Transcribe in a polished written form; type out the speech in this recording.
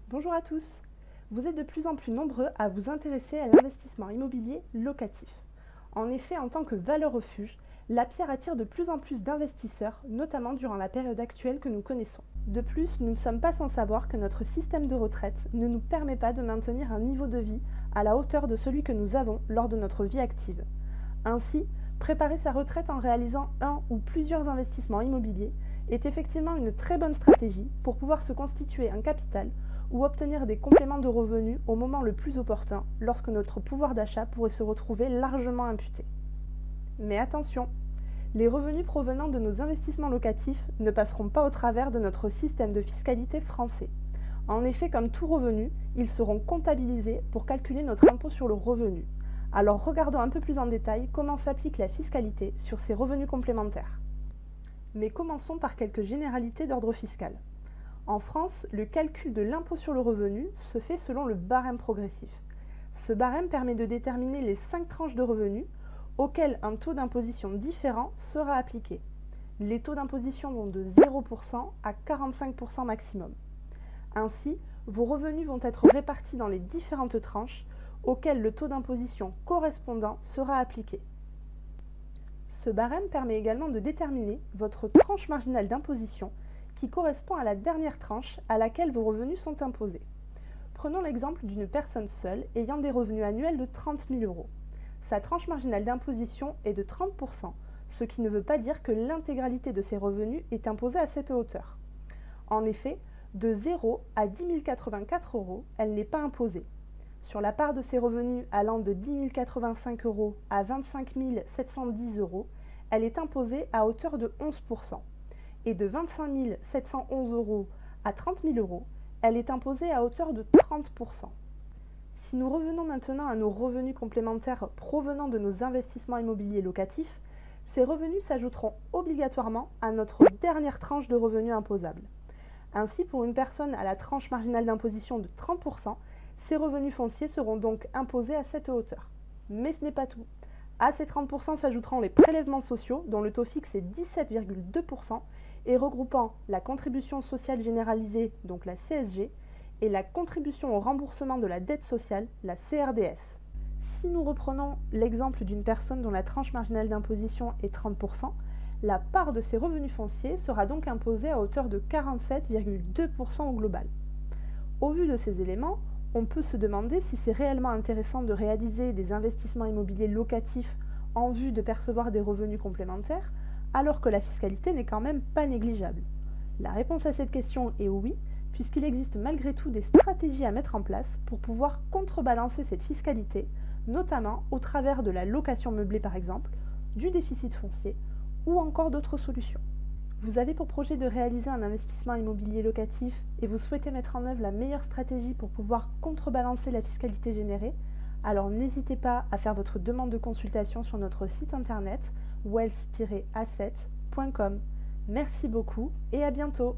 Bonjour à tous. Vous êtes de plus en plus nombreux à vous intéresser à l'investissement immobilier locatif. En effet, en tant que valeur refuge, la pierre attire de plus en plus d'investisseurs, notamment durant la période actuelle que nous connaissons. De plus, nous ne sommes pas sans savoir que notre système de retraite ne nous permet pas de maintenir un niveau de vie à la hauteur de celui que nous avons lors de notre vie active. Ainsi, préparer sa retraite en réalisant un ou plusieurs investissements immobiliers est effectivement une très bonne stratégie pour pouvoir se constituer un capital ou obtenir des compléments de revenus au moment le plus opportun, lorsque notre pouvoir d'achat pourrait se retrouver largement imputé. Mais attention, les revenus provenant de nos investissements locatifs ne passeront pas au travers de notre système de fiscalité français. En effet, comme tout revenu, ils seront comptabilisés pour calculer notre impôt sur le revenu. Alors regardons un peu plus en détail comment s'applique la fiscalité sur ces revenus complémentaires. Mais commençons par quelques généralités d'ordre fiscal. En France, le calcul de l'impôt sur le revenu se fait selon le barème progressif. Ce barème permet de déterminer les 5 tranches de revenus auxquelles un taux d'imposition différent sera appliqué. Les taux d'imposition vont de 0% à 45% maximum. Ainsi, vos revenus vont être répartis dans les différentes tranches auxquelles le taux d'imposition correspondant sera appliqué. Ce barème permet également de déterminer votre tranche marginale d'imposition qui correspond à la dernière tranche à laquelle vos revenus sont imposés. Prenons l'exemple d'une personne seule ayant des revenus annuels de 30 000 euros. Sa tranche marginale d'imposition est de 30%, ce qui ne veut pas dire que l'intégralité de ses revenus est imposée à cette hauteur. En effet, de 0 à 10 084 euros, elle n'est pas imposée. Sur la part de ses revenus allant de 10 085 euros à 25 710 euros, elle est imposée à hauteur de 11%. Et de 25 711 euros à 30 000 euros, elle est imposée à hauteur de 30%. Si nous revenons maintenant à nos revenus complémentaires provenant de nos investissements immobiliers locatifs, ces revenus s'ajouteront obligatoirement à notre dernière tranche de revenus imposables. Ainsi, pour une personne à la tranche marginale d'imposition de 30%, ses revenus fonciers seront donc imposés à cette hauteur. Mais ce n'est pas tout. À ces 30% s'ajouteront les prélèvements sociaux, dont le taux fixe est 17,2%, et regroupant la contribution sociale généralisée, donc la CSG, et la contribution au remboursement de la dette sociale, la CRDS. Si nous reprenons l'exemple d'une personne dont la tranche marginale d'imposition est 30%, la part de ses revenus fonciers sera donc imposée à hauteur de 47,2% au global. Au vu de ces éléments, on peut se demander si c'est réellement intéressant de réaliser des investissements immobiliers locatifs en vue de percevoir des revenus complémentaires, alors que la fiscalité n'est quand même pas négligeable. La réponse à cette question est oui, puisqu'il existe malgré tout des stratégies à mettre en place pour pouvoir contrebalancer cette fiscalité, notamment au travers de la location meublée par exemple, du déficit foncier ou encore d'autres solutions. Vous avez pour projet de réaliser un investissement immobilier locatif et vous souhaitez mettre en œuvre la meilleure stratégie pour pouvoir contrebalancer la fiscalité générée, alors n'hésitez pas à faire votre demande de consultation sur notre site internet wealth-asset.com. Merci beaucoup et à bientôt.